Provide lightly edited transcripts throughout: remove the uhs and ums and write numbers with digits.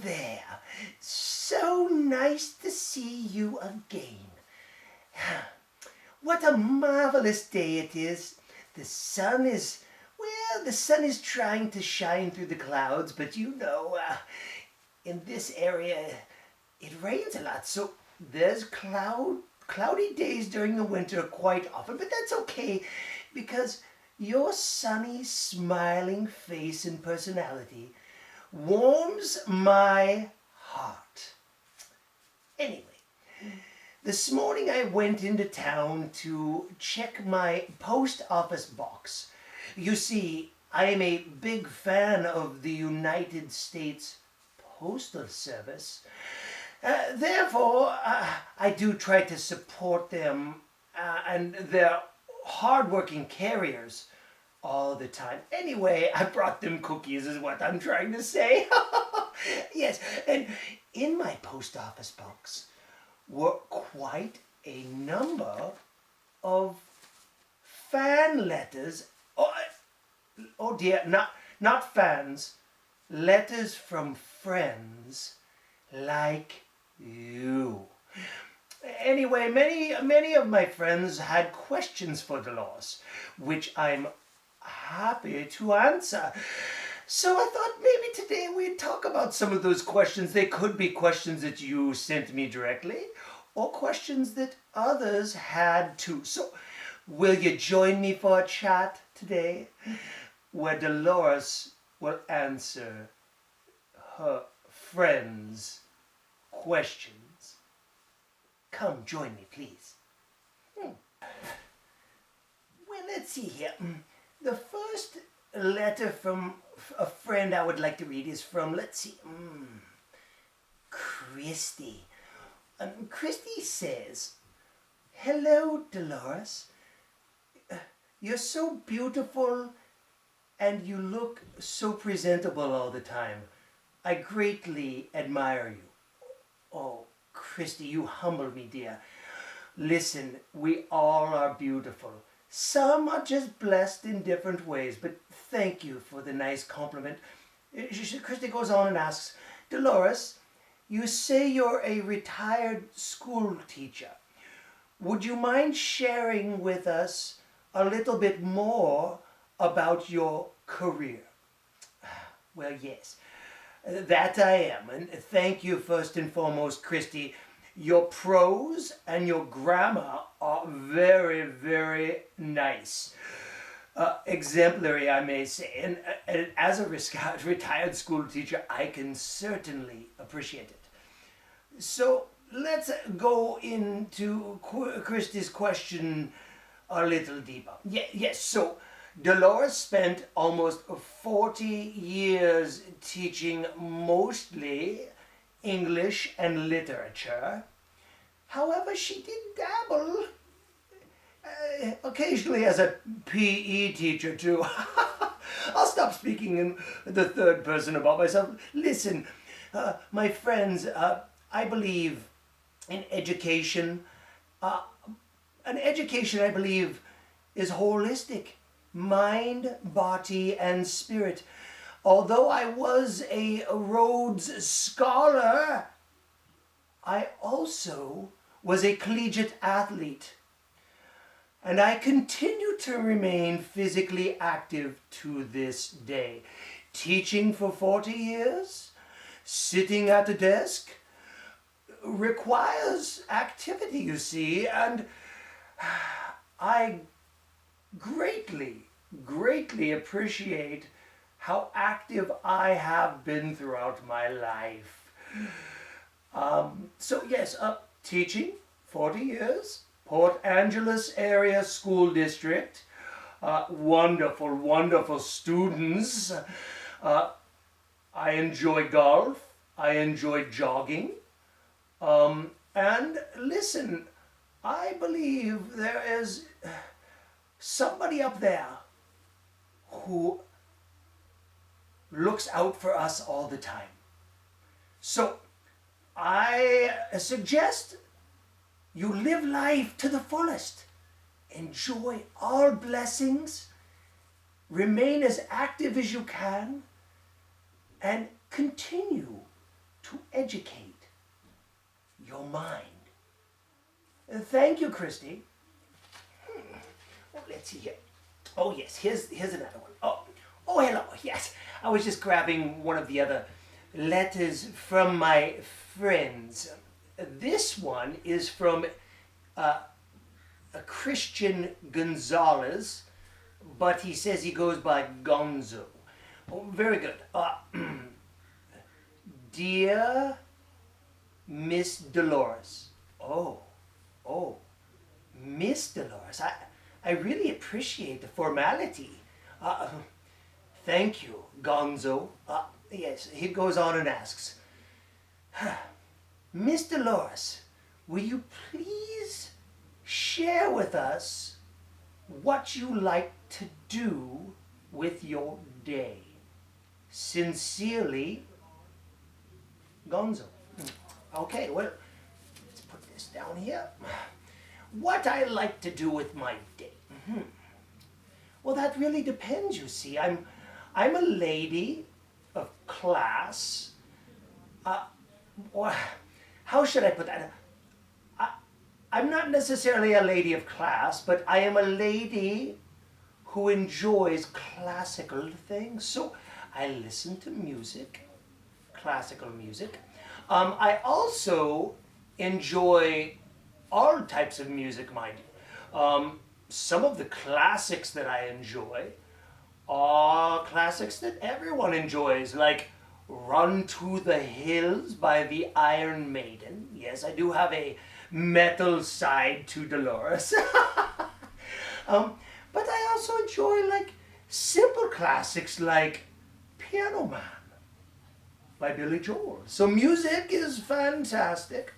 there. So nice to see you again. What a marvelous day it is. The sun is trying to shine through the clouds, but in this area, it rains a lot, so there's cloudy days during the winter quite often, but that's okay, because your sunny, smiling face and personality warms my heart. Anyway, this morning I went into town to check my post office box. You see, I am a big fan of the United States Postal Service. Therefore, I do try to support them and their hard-working carriers all the time. Anyway, I brought them cookies is what I'm trying to say. Yes, and in my post office box were quite a number of fan letters. Oh dear, not fans. Letters from friends like you. Anyway, many of my friends had questions for Delores, which I'm happy to answer. So I thought maybe today we'd talk about some of those questions. They could be questions that you sent me directly, or questions that others had too. So will you join me for a chat today, where Delores will answer her friends' questions? Come join me, please. Well, let's see here. The first letter from a friend I would like to read is from, let's see, Christy. Christy says, "Hello, Delores. You're so beautiful and you look so presentable all the time. I greatly admire you." Oh, Christy, you humble me, dear. Listen, we all are beautiful. Some are just blessed in different ways, but thank you for the nice compliment. Christy goes on and asks, "Delores, you say you're a retired school teacher. Would you mind sharing with us a little bit more about your career?" Well, yes, that I am, and thank you first and foremost, Christy. Your prose and your grammar are very, very nice. Exemplary, I may say, and as a retired school teacher, I can certainly appreciate it. So let's go into Christy's question a little deeper. Yes, so Delores spent almost 40 years teaching mostly English and literature. However, she did dabble occasionally as a PE teacher too. I'll stop speaking in the third person about myself. Listen, my friends, I believe in education. An education, I believe, is holistic. Mind, body, and spirit. Although I was a Rhodes Scholar, I also was a collegiate athlete. And I continue to remain physically active to this day. Teaching for 40 years, sitting at a desk, requires activity, you see, and I greatly appreciate how active I have been throughout my life. So yes, teaching, 40 years, Port Angeles Area School District, wonderful students. I enjoy golf, I enjoy jogging, and listen, I believe there is somebody up there who looks out for us all the time. So I suggest you live life to the fullest. Enjoy all blessings. Remain as active as you can. And continue to educate your mind. Thank you, Christy. Well, let's see here. Oh, yes, here's another one. Oh, hello, yes. I was just grabbing one of the other letters from my friends. This one is from a Christian Gonzalez, but he says he goes by Gonzo. Oh, very good. Dear Miss Delores. Oh, Miss Delores. I really appreciate the formality. Thank you, Gonzo. Yes, he goes on and asks, Miss Delores, will you please share with us what you like to do with your day? Sincerely, Gonzo. Okay, well, let's put this down here. What I like to do with my day. Well, that really depends, you see. I'm a lady of class. Or how should I put that? I'm not necessarily a lady of class, but I am a lady who enjoys classical things. So I listen to music, classical music. I also enjoy all types of music, mind you. Some of the classics that I enjoy are classics that everyone enjoys, like Run to the Hills by the Iron Maiden. Yes, I do have a metal side to Delores. But I also enjoy like simple classics like Piano Man by Billy Joel. So music is fantastic.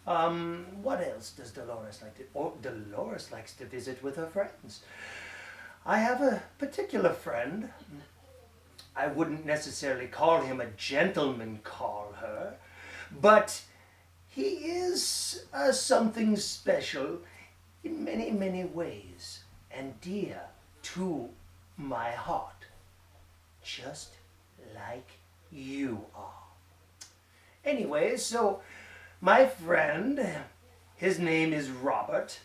What else does Delores like to? Oh, Delores likes to visit with her friends. I have a particular friend. I wouldn't necessarily call him a gentleman, call her, but he is something special in many, many ways and dear to my heart, just like you are. Anyway, so my friend, his name is Robert.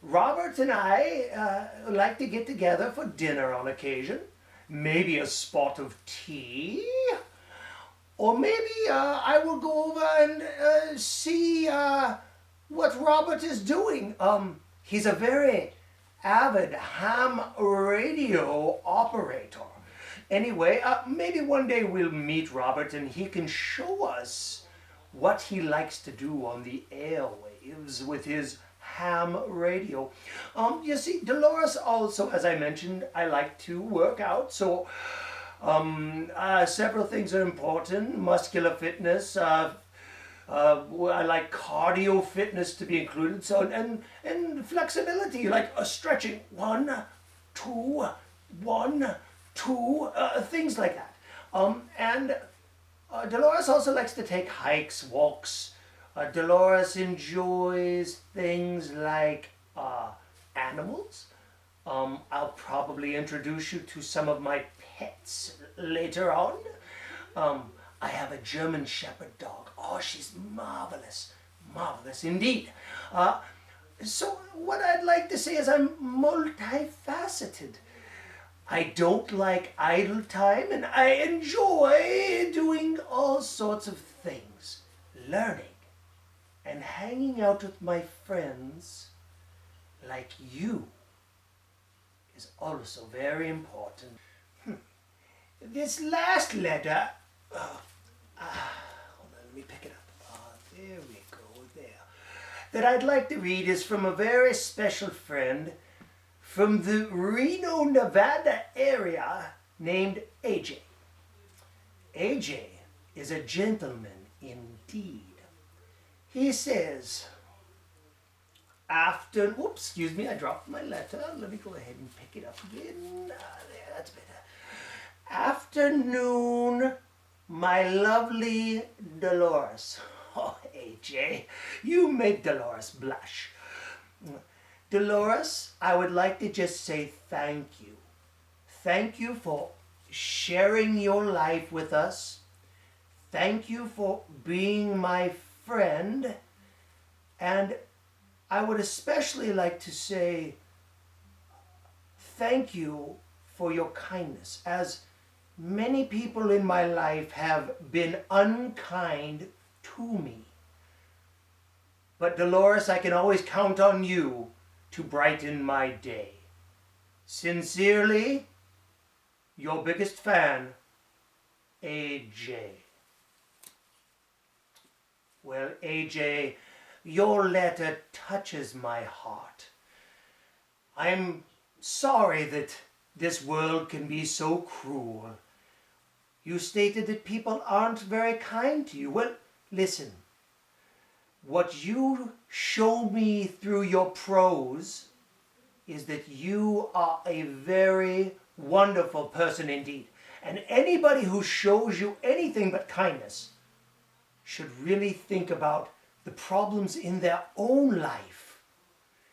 Robert and I like to get together for dinner on occasion. Maybe a spot of tea. Or maybe I will go over and see what Robert is doing. He's a very avid ham radio operator. Anyway, maybe one day we'll meet Robert and he can show us what he likes to do on the airwaves with his ham radio. You see, Delores also, as I mentioned, I like to work out, so several things are important. Muscular fitness, I like cardio fitness to be included, so and flexibility, like stretching, 1, 2, 1, 2, things like that. And Delores also likes to take hikes, walks. Delores enjoys things like animals. I'll probably introduce you to some of my pets later on. I have a German Shepherd dog. Oh, she's marvelous. Marvelous indeed. So what I'd like to say is I'm multifaceted. I don't like idle time, and I enjoy doing all sorts of things. Learning and hanging out with my friends like you is also very important. This last letter, hold on, let me pick it up. There we go, there. That I'd like to read is from a very special friend from the Reno, Nevada area named AJ. AJ is a gentleman indeed. He says, excuse me, I dropped my letter. Let me go ahead and pick it up again. There, that's better. Afternoon, my lovely Delores. Oh, AJ, you make Delores blush. Delores, I would like to just say thank you. Thank you for sharing your life with us. thank you for being my friend, and I would especially like to say thank you for your kindness, as many people in my life have been unkind to me. But Dolores, I can always count on you to brighten my day. Sincerely, your biggest fan, AJ. Well, AJ, your letter touches my heart. I'm sorry that this world can be so cruel. You stated that people aren't very kind to you. Well, listen. What you show me through your prose is that you are a very wonderful person indeed. And anybody who shows you anything but kindness should really think about the problems in their own life.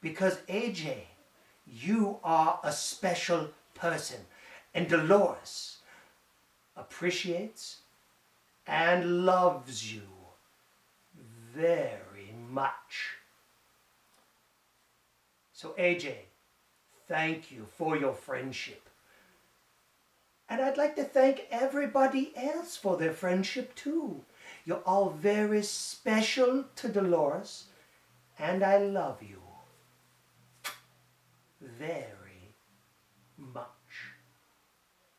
Because AJ, you are a special person. And Delores appreciates and loves you very much. So AJ, thank you for your friendship. And I'd like to thank everybody else for their friendship too. You're all very special to Delores, and I love you very much.